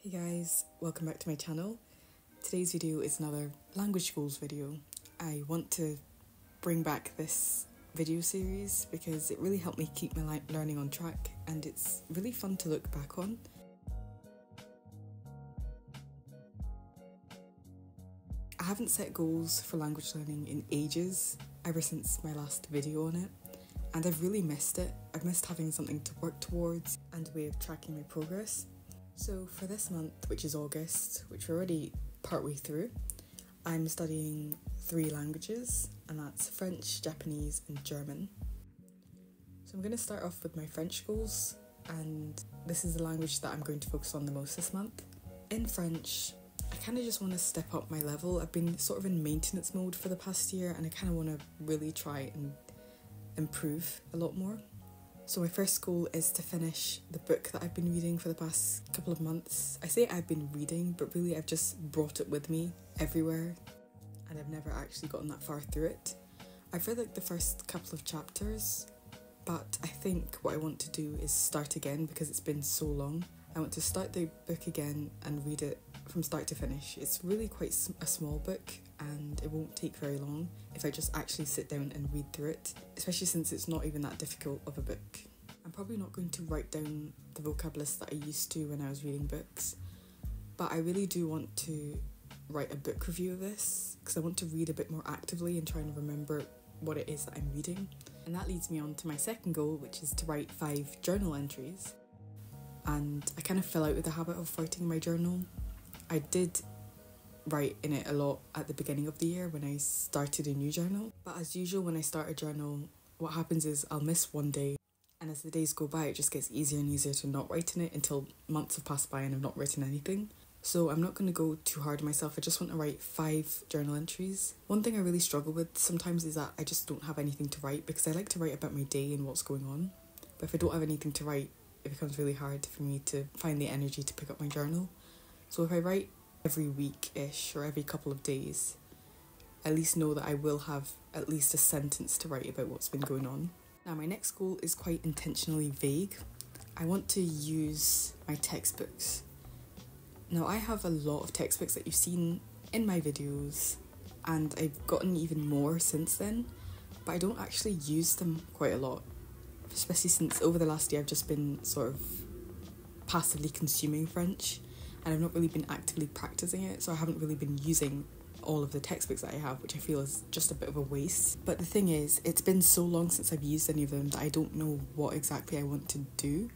Hey guys, welcome back to my channel. Today's video is another language goals video. I want to bring back this video series because it really helped me keep my learning on track and it's really fun to look back on. I haven't set goals for language learning in ages, ever since my last video on it, and I've really missed it. I've missed having something to work towards and a way of tracking my progress. So for this month, which is August, which we're already partway through, I'm studying 3 languages, and that's French, Japanese and German. So I'm going to start off with my French goals, and this is the language that I'm going to focus on the most this month. In French, I kind of just want to step up my level. I've been sort of in maintenance mode for the past year, and I kind of want to really try and improve a lot more. So my first goal is to finish the book that I've been reading for the past couple of months. I say I've been reading, but really I've just brought it with me everywhere and I've never actually gotten that far through it. I've read like the first couple of chapters, but I think what I want to do is start again because it's been so long. I want to start the book again and read it from start to finish. It's really quite a small book and it won't take very long if I just actually sit down and read through it, especially since it's not even that difficult of a book. I'm probably not going to write down the vocab list that I used to when I was reading books, but I really do want to write a book review of this because I want to read a bit more actively and try and remember what it is that I'm reading. And that leads me on to my second goal, which is to write 5 journal entries. And I kind of fell out of the habit of writing in my journal. I did write in it a lot at the beginning of the year when I started a new journal, but as usual when I start a journal, what happens is I'll miss one day, and as the days go by it just gets easier and easier to not write in it until months have passed by and I've not written anything. So I'm not going to go too hard on myself. I just want to write 5 journal entries. One thing I really struggle with sometimes is that I just don't have anything to write because I like to write about my day and what's going on, but if I don't have anything to write it becomes really hard for me to find the energy to pick up my journal. So if I write every week-ish or every couple of days, at least know that I will have at least a sentence to write about what's been going on. Now my next goal is quite intentionally vague. I want to use my textbooks. Now I have a lot of textbooks that you've seen in my videos and I've gotten even more since then, but I don't actually use them quite a lot, especially since over the last year I've just been sort of passively consuming French and I've not really been actively practicing it, so I haven't really been using all of the textbooks that I have, which I feel is just a bit of a waste. But the thing is, it's been so long since I've used any of them that I don't know what exactly I want to do,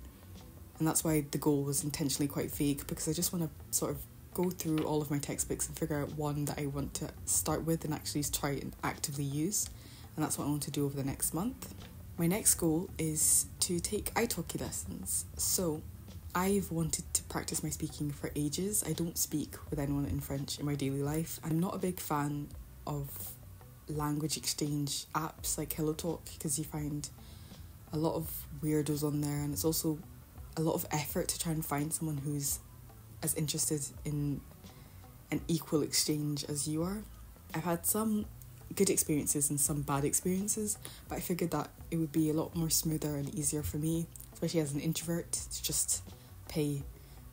and that's why the goal was intentionally quite vague, because I just want to sort of go through all of my textbooks and figure out one that I want to start with and actually try and actively use, and that's what I want to do over the next month. My next goal is to take italki lessons. So I've wanted to practice my speaking for ages. I don't speak with anyone in French in my daily life. I'm not a big fan of language exchange apps like HelloTalk because you find a lot of weirdos on there, and it's also a lot of effort to try and find someone who's as interested in an equal exchange as you are. I've had some good experiences and some bad experiences, but I figured that it would be a lot more smoother and easier for me, especially as an introvert, to just pay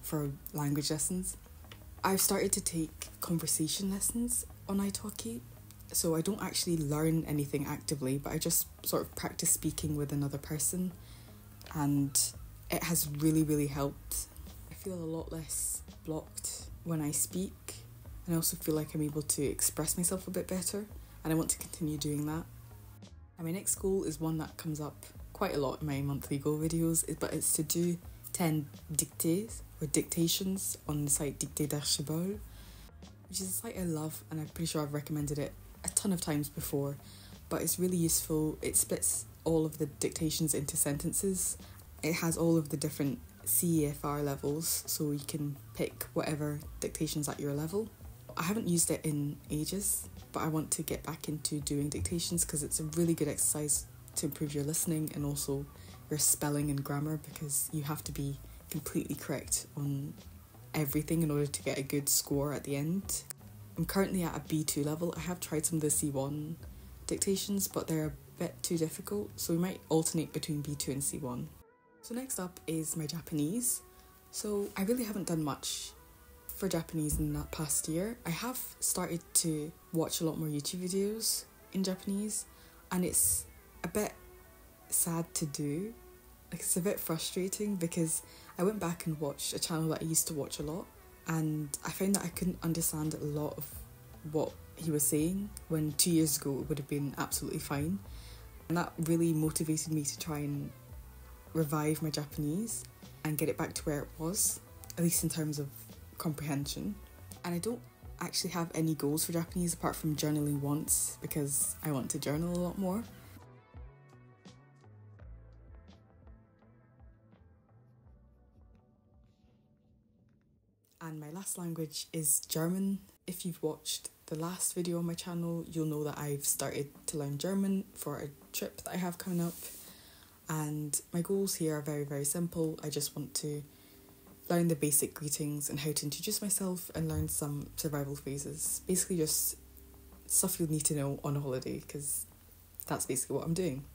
for language lessons. I've started to take conversation lessons on italki, so I don't actually learn anything actively, but I just sort of practice speaking with another person, and it has really helped. I feel a lot less blocked when I speak, and I also feel like I'm able to express myself a bit better, and I want to continue doing that. And my next goal is one that comes up quite a lot in my monthly goal videos, but it's to do 10 dictées or dictations on the site Dictée d'Archibald, which is a site I love, and I'm pretty sure I've recommended it a ton of times before, but it's really useful. It splits all of the dictations into sentences. It has all of the different CEFR levels, so you can pick whatever dictation's at your level. I haven't used it in ages, but I want to get back into doing dictations because it's a really good exercise to improve your listening and also your spelling and grammar, because you have to be completely correct on everything in order to get a good score at the end. I'm currently at a B2 level. I have tried some of the C1 dictations, but they're a bit too difficult, so we might alternate between B2 and C1. So next up is my Japanese. So I really haven't done much for Japanese in that past year. I have started to watch a lot more YouTube videos in Japanese, and it's a bit sad to do. Like, it's a bit frustrating because I went back and watched a channel that I used to watch a lot, and I found that I couldn't understand a lot of what he was saying when 2 years ago it would have been absolutely fine. And that really motivated me to try and revive my Japanese and get it back to where it was, at least in terms of comprehension. And I don't actually have any goals for Japanese apart from journaling once, because I want to journal a lot more. And my last language is German. If you've watched the last video on my channel, you'll know that I've started to learn German for a trip that I have coming up. And my goals here are very, very simple. I just want to learn the basic greetings and how to introduce myself and learn some survival phrases. Basically just stuff you'll need to know on a holiday, because that's basically what I'm doing.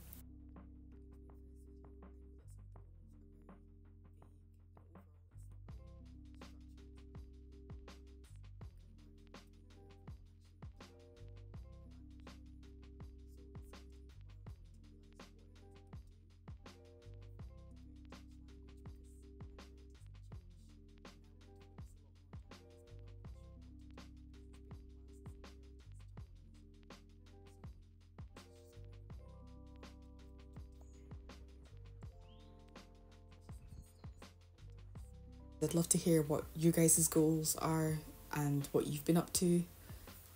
I'd love to hear what you guys' goals are and what you've been up to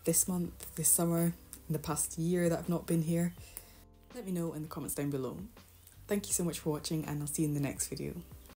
this month, this summer, in the past year that I've not been here. Let me know in the comments down below. Thank you so much for watching, and I'll see you in the next video.